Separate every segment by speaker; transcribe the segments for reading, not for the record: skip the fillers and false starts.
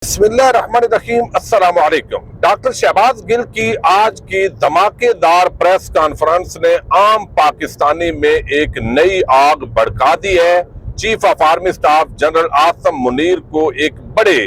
Speaker 1: بسم اللہ الرحمن الرحیم۔ السلام علیکم۔ ڈاکٹر شہباز گل کی آج کی دھماکے دار پریس کانفرنس نے عام پاکستانی میں ایک نئی آگ بھڑکا دی ہے۔ Chief of army staff general Asim Munir کو ایک بڑے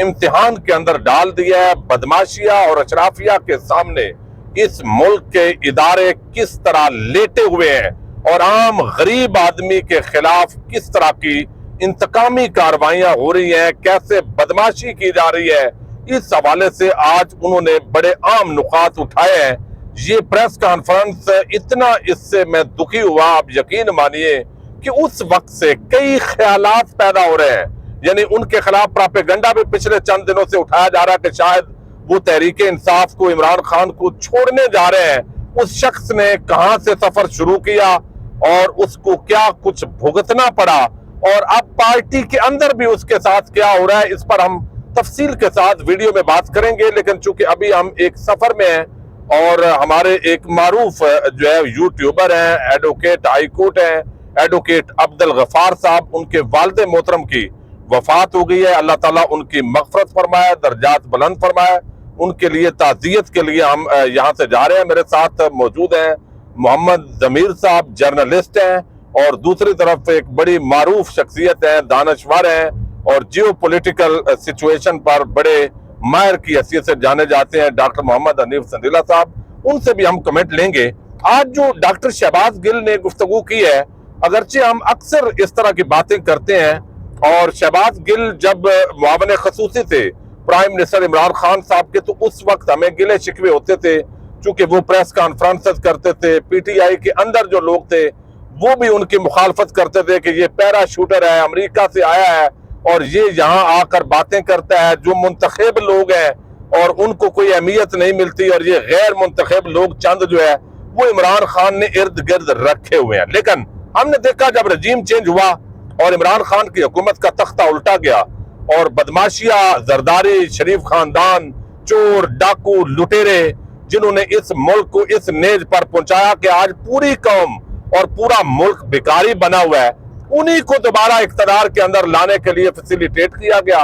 Speaker 1: امتحان کے اندر ڈال دیا ہے۔ بدماشیہ اور اشرافیہ کے سامنے اس ملک کے ادارے کس طرح لیٹے ہوئے ہیں اور عام غریب آدمی کے خلاف کس طرح کی انتقامی کاروائیاں ہو رہی ہیں، کیسے بدماشی کی جا رہی ہے، اس حوالے سے آج انہوں نے بڑے عام نکات اٹھائے ہیں۔ یہ پریس کانفرنس اتنا اس سے میں دکھی ہوا، آپ یقین مانیے کہ اس وقت سے کئی خیالات پیدا ہو رہے ہیں۔ یعنی ان کے خلاف پراپیگنڈا بھی پچھلے چند دنوں سے اٹھایا جا رہا ہے کہ شاید وہ تحریک انصاف کو، عمران خان کو چھوڑنے جا رہے ہیں۔ اس شخص نے کہاں سے سفر شروع کیا اور اس کو کیا کچھ بھگتنا پڑا، اور اب پارٹی کے اندر بھی اس کے ساتھ کیا ہو رہا ہے، اس پر ہم تفصیل کے ساتھ ویڈیو میں بات کریں گے۔ لیکن چونکہ ابھی ہم ایک سفر میں ہیں اور ہمارے ایک معروف جو ہے یوٹیوبر ہیں، ایڈوکیٹ ہائی کورٹ ہیں، ایڈوکیٹ عبدالغفار صاحب، ان کے والد محترم کی وفات ہو گئی ہے۔ اللہ تعالیٰ ان کی مغفرت فرمائے، درجات بلند فرمائے۔ ان کے لیے تعزیت کے لیے ہم یہاں سے جا رہے ہیں۔ میرے ساتھ موجود ہیں محمد ضمیر صاحب، جرنلسٹ ہیں، اور دوسری طرف ایک بڑی معروف شخصیت ہیں، دانشور ہیں، اور جیو پولیٹیکل سچویشن پر بڑے ماہر کی حیثیت سے جانے جاتے ہیں، ڈاکٹر محمد حنیف سندیلہ صاحب۔ ان سے بھی ہم کمنٹ لیں گے۔ آج جو ڈاکٹر شہباز گل نے گفتگو کی ہے، اگرچہ ہم اکثر اس طرح کی باتیں کرتے ہیں، اور شہباز گل جب معاون خصوصی تھے پرائم منسٹر عمران خان صاحب کے، تو اس وقت ہمیں گلے شکوے ہوتے تھے، چونکہ وہ پریس کانفرنسز کرتے تھے، پی ٹی آئی کے اندر جو لوگ تھے وہ بھی ان کی مخالفت کرتے تھے کہ یہ پیرا شوٹر ہے، امریکہ سے آیا ہے اور یہ یہاں آ کر باتیں کرتا ہے۔ جو منتخب لوگ ہیں اور ان کو کوئی اہمیت نہیں ملتی، اور یہ غیر منتخب لوگ چند جو ہے وہ عمران خان نے ارد گرد رکھے ہوئے ہیں۔ لیکن ہم نے دیکھا جب رجیم چینج ہوا اور عمران خان کی حکومت کا تختہ الٹا گیا، اور بدماشیہ، زرداری، شریف خاندان، چور، ڈاکو، لٹیرے، جنہوں نے اس ملک کو اس نیز پر پہنچایا کہ آج پوری قوم اور پورا ملک بیکاری بنا ہوا ہے، انہی کو دوبارہ اقتدار کے اندر لانے کے لیے فیسیلیٹیٹ کیا گیا۔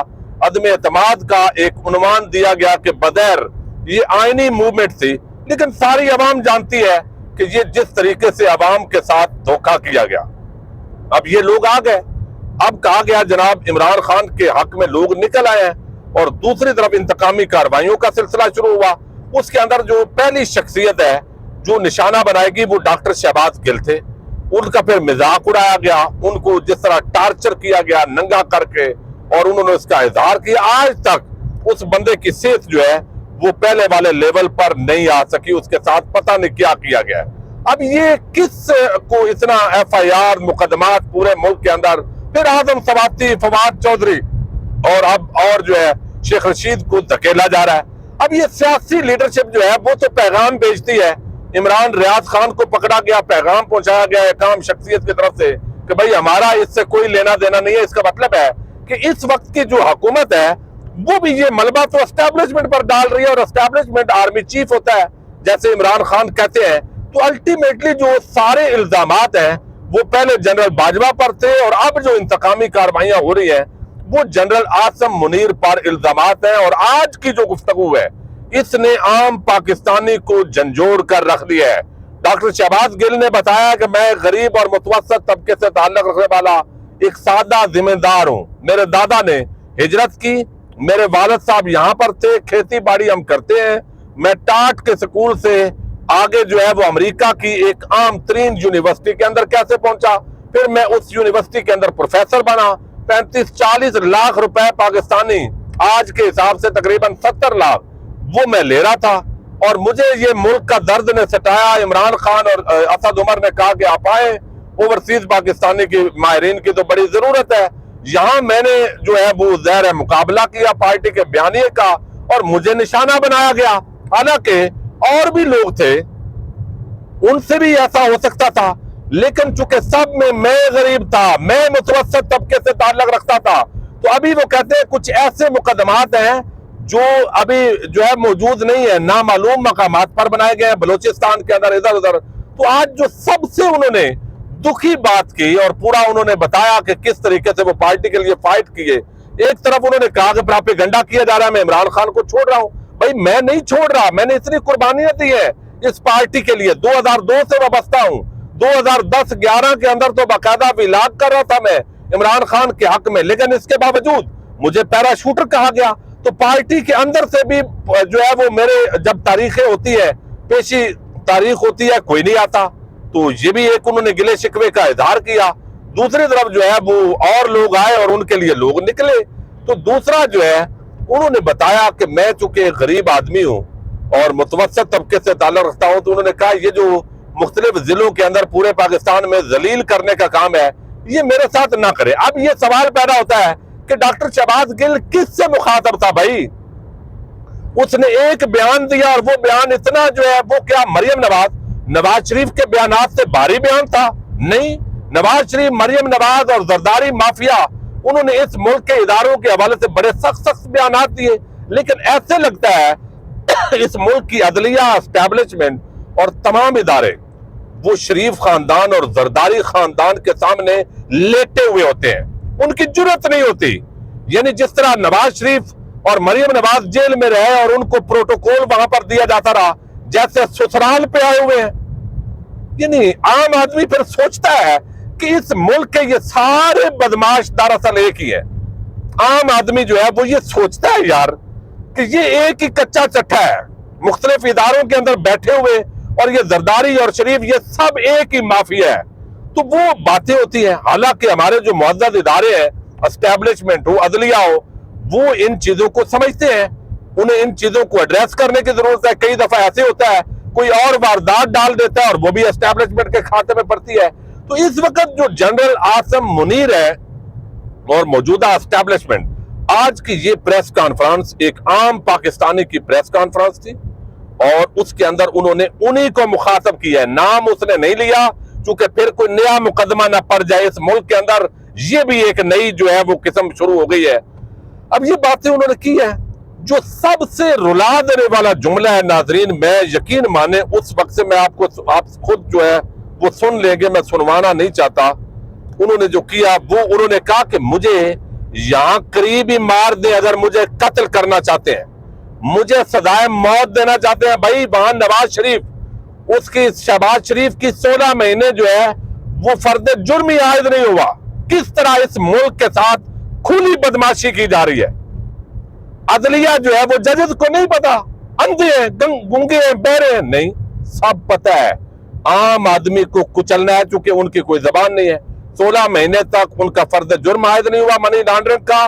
Speaker 1: عدم اعتماد کا ایک عنوان دیا گیا کہ بظاہر یہ آئینی موومنٹ تھی، لیکن ساری عوام جانتی ہے کہ یہ جس طریقے سے عوام کے ساتھ دھوکہ کیا گیا۔ اب یہ لوگ آ گئے، اب کہا گیا جناب عمران خان کے حق میں لوگ نکل آئے ہیں، اور دوسری طرف انتقامی کارروائیوں کا سلسلہ شروع ہوا۔ اس کے اندر جو پہلی شخصیت ہے جو نشانہ بنائے گی وہ ڈاکٹر شہباز گل تھے۔ ان کا پھر مذاق اڑایا گیا، ان کو جس طرح ٹارچر کیا گیا ننگا کر کے، اور انہوں نے اس کا اظہار کیا۔ آج تک اس بندے کی صحت جو ہے وہ پہلے والے لیول پر نہیں آ سکی، اس کے ساتھ پتہ نہیں کیا کیا گیا ہے۔ اب یہ کس کو اتنا ایف آئی آر مقدمات پورے ملک کے اندر، پھر اعظم سواتی، فواد چودھری، اور جو ہے شیخ رشید کو دھکیلا جا رہا ہے۔ اب یہ سیاسی لیڈرشپ جو ہے وہ تو پیغام بھیجتی ہے۔ عمران ریاض خان کو پکڑا گیا، پیغام پہنچایا گیا ایک عام شخصیت کی طرف سے کہ بھئی ہمارا اس سے کوئی لینا دینا نہیں ہے۔ اس کا مطلب ہے کہ اس وقت کی جو حکومت ہے وہ بھی یہ ملبہ تو اسٹیبلشمنٹ پر ڈال رہی ہے، اور اسٹیبلشمنٹ آرمی چیف ہوتا ہے جیسے عمران خان کہتے ہیں۔ تو الٹیمیٹلی جو سارے الزامات ہیں وہ پہلے جنرل باجوہ پر تھے، اور اب جو انتقامی کارروائیاں ہو رہی ہیں وہ جنرل عاصم منیر پر الزامات ہیں۔ اور آج کی جو گفتگو ہے اس نے عام پاکستانی کو جھنجھوڑ کر رکھ دیا ہے۔ ڈاکٹر شہباز گل نے بتایا کہ میں غریب اور متوسط طبقے سے تعلق رکھنے والا ایک سادہ ذمہ دار ہوں۔ میرے دادا نے ہجرت کی، میرے والد صاحب یہاں پر تھے، کھیتی باڑی ہم کرتے ہیں۔ میں ٹاٹ کے سکول سے آگے جو ہے وہ امریکہ کی ایک عام ترین یونیورسٹی کے اندر کیسے پہنچا، پھر میں اس یونیورسٹی کے اندر پروفیسر بنا۔ 35-40 لاکھ روپے پاکستانی، آج کے حساب سے تقریباً 70 لاکھ وہ میں لے رہا تھا، اور مجھے یہ ملک کا درد نے ستایا۔ عمران خان اور اسد عمر نے کہا کہ آپ آئیں، اوورسیز پاکستانی کی ماہرین کی تو بڑی ضرورت ہے۔ یہاں میں نے جو ہے وہ ظاہر مقابلہ کیا پارٹی کے بیانیے کا، اور مجھے نشانہ بنایا گیا۔ حالانکہ اور بھی لوگ تھے، ان سے بھی ایسا ہو سکتا تھا، لیکن چونکہ سب میں غریب تھا، میں متوسط طبقے سے تعلق رکھتا تھا، تو ابھی وہ کہتے ہیں کچھ ایسے مقدمات ہیں جو ابھی جو ہے موجود نہیں ہے، نامعلوم مقامات پر بنائے گئے ہیں بلوچستان کے اندر ادھر ادھر۔ تو آج جو سب سے انہوں نے دکھی بات کی، اور پورا انہوں نے بتایا کہ کس طریقے سے وہ پارٹی کے لیے فائٹ کیے، ایک طرف انہوں نے کہا کہ پراپیگنڈا کیا جا رہا ہے میں عمران خان کو چھوڑ رہا ہوں. بھائی میں نہیں چھوڑ رہا, میں نے اتنی قربانیاں دی ہیں اس پارٹی کے لیے, 2002 سے وابستہ ہوں. 2010-11 کے اندر تو باقاعدہ ویلاگ کر رہا تھا میں عمران خان کے حق میں, لیکن اس کے باوجود مجھے پیرا شوٹر کہا گیا. تو پارٹی کے اندر سے بھی جو ہے وہ میرے جب تاریخیں ہوتی ہے, پیشی تاریخ ہوتی ہے, کوئی نہیں آتا. تو یہ بھی ایک انہوں نے گلے شکوے کا اظہار کیا. دوسری طرف جو ہے وہ اور لوگ آئے اور ان کے لیے لوگ نکلے. تو دوسرا جو ہے انہوں نے بتایا کہ میں چونکہ غریب آدمی ہوں اور متوسط طبقے سے تعلق رکھتا ہوں, تو انہوں نے کہا یہ جو مختلف ضلعوں کے اندر پورے پاکستان میں ذلیل کرنے کا کام ہے یہ میرے ساتھ نہ کرے. اب یہ سوال پیدا ہوتا ہے کہ ڈاکٹر شہباز گل کس سے مخاطب تھا بھائی؟ اس نے ایک بیان دیا اور وہ بیان اتنا جو ہے وہ کیا مریم نواز شریف کے بیانات سے بھاری بیان تھا؟ نہیں. نواز شریف, مریم نواز اور زرداری مافیا انہوں نے اس ملک کے اداروں کے حوالے سے بڑے سخت بیانات دیے, لیکن ایسے لگتا ہے اس ملک کی عدلیہ اسٹیبلشمنٹ اور تمام ادارے وہ شریف خاندان اور زرداری خاندان کے سامنے لیٹے ہوئے ہوتے ہیں, ان کی جرت نہیں ہوتی. یعنی جس طرح نواز شریف اور مریم نواز جیل میں رہے اور ان کو پروٹوکول وہاں پر دیا جاتا رہا جیسے سسرال پہ آئے ہوئے ہیں. یعنی عام آدمی پھر سوچتا ہے کہ اس ملک کے یہ سارے بدماش دراصل ایک ہی ہے. عام آدمی جو ہے وہ یہ سوچتا ہے یار کہ یہ ایک ہی کچا چٹھا ہے, مختلف اداروں کے اندر بیٹھے ہوئے, اور یہ زرداری اور شریف یہ سب ایک ہی مافیا ہے. تو وہ باتیں ہوتی ہیں. حالانکہ ہمارے جو معزز ادارے ہیں, اسٹیبلشمنٹ ہو, عدلیہ ہو, وہ ان چیزوں کو سمجھتے ہیں, انہیں ان چیزوں کو ایڈریس کرنے کی ضرورت ہے. کئی دفعہ ایسے ہوتا ہے کوئی اور واردات ڈال دیتا ہے اور وہ بھی اسٹیبلشمنٹ کے کھاتے میں پڑتی ہے. تو اس وقت جو جنرل عاصم منیر ہے اور موجودہ اسٹیبلشمنٹ, آج کی یہ پریس کانفرنس ایک عام پاکستانی کی پریس کانفرنس تھی اور اس کے اندر انہوں نے انہی کو مخاطب کیا ہے. نام اس نے نہیں لیا چونکہ پھر کوئی نیا مقدمہ نہ پڑ جائے اس ملک کے اندر. یہ بھی ایک نئی جو ہے وہ قسم شروع ہو گئی ہے. اب یہ باتیں انہوں نے کی ہے. جو سب سے رلا دینے والا جملہ ہے ناظرین, میں یقین مانے اس وقت سے میں آپ خود جو ہے وہ سن لیں گے, میں سنوانا نہیں چاہتا. انہوں نے جو کیا وہ انہوں نے کہا کہ مجھے یہاں قریب ہی مار دیں اگر مجھے قتل کرنا چاہتے ہیں, مجھے سزائے موت دینا چاہتے ہیں. بھائی وہاں نواز شریف, اس کی شہباز شریف کی 16 مہینے جو ہے وہ فرد جرم ہی عائد نہیں ہوا. کس طرح اس ملک کے ساتھ کھلی بدماشی کی جا رہی ہے. عدلیہ جو ہے وہ ججز کو نہیں پتا, اندھے ہیں, گنگے ہیں, بہرے ہیں, نہیں, سب پتا ہے. عام آدمی کو کچلنا ہے چونکہ ان کی کوئی زبان نہیں ہے. 16 مہینے تک ان کا فرد جرم عائد نہیں ہوا منی لانڈرنگ کا.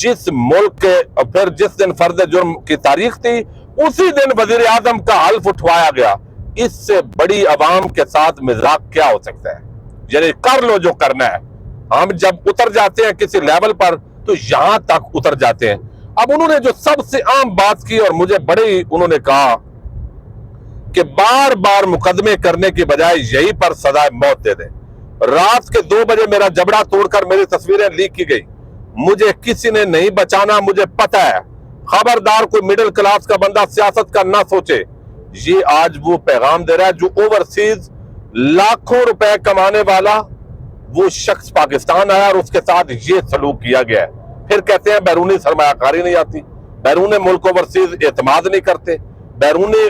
Speaker 1: جس ملک کے پھر جس دن فرد جرم کی تاریخ تھی اسی دن وزیر اعظم کا حلف اٹھوایا گیا. اس سے بڑی عوام کے ساتھ مذاق کیا ہو سکتا ہے؟ یعنی کر لو جو کرنا ہے. ہم جب اتر جاتے ہیں کسی لیول پر تو یہاں تک اتر جاتے ہیں. اب انہوں نے جو سب سے عام بات کی اور مجھے بڑی انہوں نے کہا کہ بار بار مقدمے کرنے کی بجائے یہی پر سزائے موت دے دیں. رات کے 2 بجے میرا جبڑا توڑ کر میری تصویریں لیک کی گئی. مجھے کسی نے نہیں بچانا, مجھے پتہ ہے. خبردار کوئی مڈل کلاس کا بندہ سیاست کا نہ سوچے. یہ آج وہ پیغام دے رہا ہے جو اوورسیز لاکھوں روپے کمانے والا وہ شخص پاکستان آیا اور اس کے ساتھ یہ سلوک کیا گیا ہے. پھر کہتے ہیں بیرونی سرمایہ کاری نہیں آتی, بیرون ملک اوورسیز اعتماد نہیں کرتے, بیرونی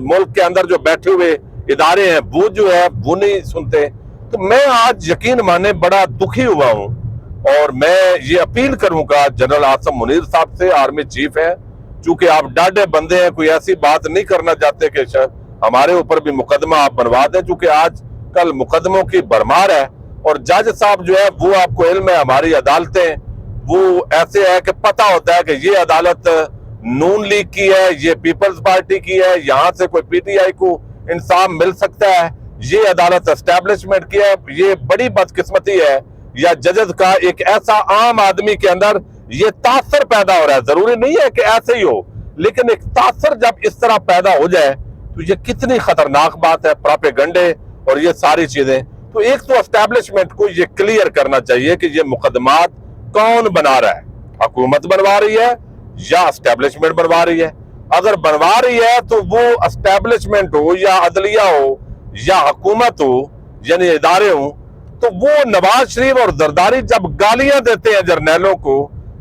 Speaker 1: ملک کے اندر جو بیٹھے ہوئے ادارے ہیں وہ جو ہے وہ نہیں سنتے. تو میں آج یقین مانے بڑا دکھی ہوا ہوں اور میں یہ اپیل کروں گا جنرل عاصم منیر صاحب سے, آرمی چیف ہیں, چونکہ آپ ڈاڈے بندے ہیں, کوئی ایسی بات نہیں کرنا چاہتے کہ ہمارے اوپر بھی مقدمہ آپ بنوا دیں, چونکہ آج کل مقدموں کی بھرمار ہے. اور جج صاحب جو ہے وہ آپ کو علم ہے ہماری عدالتیں وہ ایسے ہے کہ پتہ ہوتا ہے کہ یہ عدالت نون لیگ کی ہے, یہ پیپلز پارٹی کی ہے, یہاں سے کوئی پی ٹی آئی کو انصاف مل سکتا ہے, یہ عدالت اسٹیبلشمنٹ کی ہے. یہ بڑی بدقسمتی ہے یا ججز کا ایک ایسا عام آدمی کے اندر یہ تاثر پیدا ہو رہا ہے. ضروری نہیں ہے کہ ایسے ہی ہو, لیکن ایک تاثر جب اس طرح پیدا ہو جائے تو یہ کتنی خطرناک بات ہے. پراپیگنڈے اور یہ ساری چیزیں. تو ایک تو اسٹیبلشمنٹ کو یہ کلیئر کرنا چاہیے کہ یہ مقدمات کون بنا رہا ہے, حکومت بنوا رہی ہے یا اسٹیبلشمنٹ بنوا رہی ہے. اگر بنوا رہی ہے تو وہ اسٹیبلشمنٹ ہو یا عدلیہ ہو یا حکومت ہو یعنی ادارے ہوں, تو وہ نواز شریف اور زرداری جب گالیاں دیتے ہیں جرنیلوں کو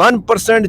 Speaker 2: 1%